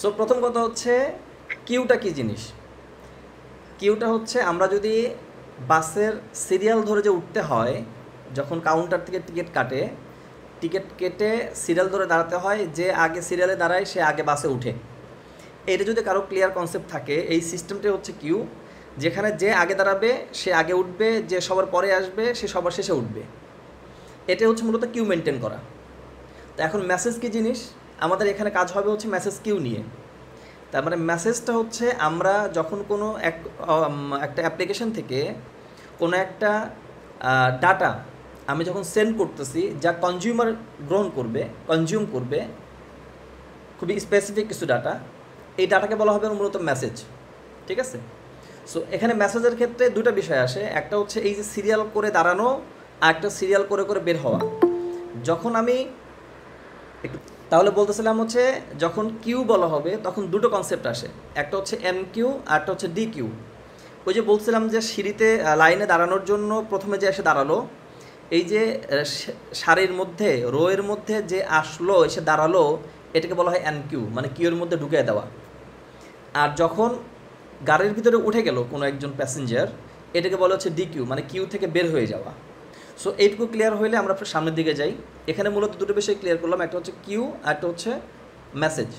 So প্রথম কথা হচ্ছে কিউটা কী জিনিস। কিউটা হচ্ছে আমরা যদি বাসের সিরিয়াল ধরে যে উঠতে হয়, যখন কাউন্টার থেকে টিকিট কাটে, টিকিট কেটে সিরিয়াল ধরে দাঁড়াতে হয়, যে আগে সিরিয়ালে দাঁড়ায় সে আগে বাসে উঠে। এটা যদি কারো ক্লিয়ার কনসেপ্ট থাকে, এই সিস্টেমটাই হচ্ছে কিউ, যেখানে যে আগে দাঁড়াবে সে আগে উঠবে, যে সবার পরে আসবে সে সবার শেষে উঠবে। এটা হচ্ছে মূলত কিউ মেনটেন করা। তো এখন মেসেজ কী জিনিস, আমাদের এখানে কাজ হবে হচ্ছে মেসেজ কিউ নিয়ে। তার মানে মেসেজটা হচ্ছে আমরা যখন কোনো একটা অ্যাপ্লিকেশন থেকে কোনো একটা ডাটা আমি যখন সেন্ড করতেছি, যা কনজিউমার গ্রহণ করবে, কনজিউম করবে খুবই স্পেসিফিক কিছু ডাটা, এই ডাটাকে বলা হবে মূলত মেসেজ। ঠিক আছে? সো এখানে মেসেজের ক্ষেত্রে দুটো বিষয় আসে, একটা হচ্ছে এই যে সিরিয়াল করে দাঁড়ানো, আর একটা সিরিয়াল করে করে বের হওয়া। যখন আমি একটু তাহলে বলতেছিলাম হচ্ছে যখন কিউ বলা হবে তখন দুটো কনসেপ্ট আসে, একটা হচ্ছে এন কিউ আর একটা হচ্ছে ডি কিউ। ওই যে বলছিলাম যে সিঁড়িতে লাইনে দাঁড়ানোর জন্য প্রথমে যে এসে দাঁড়ালো, এই যে সারির মধ্যে রোয়ের মধ্যে যে আসলো এসে দাঁড়ালো, এটাকে বলা হয় এন কিউ, মানে কিউর মধ্যে ঢুকিয়ে দেওয়া। আর যখন গাড়ির ভিতরে উঠে গেল কোনো একজন প্যাসেঞ্জার, এটাকে বলা হচ্ছে ডি কিউ, মানে কিউ থেকে বের হয়ে যাওয়া। সো এইটুকু ক্লিয়ার হইলে আমরা সামনের দিকে যাই। এখানে মূলত দুটো বিষয় ক্লিয়ার করলাম, একটা হচ্ছে কিউ আর একটা হচ্ছে মেসেজ।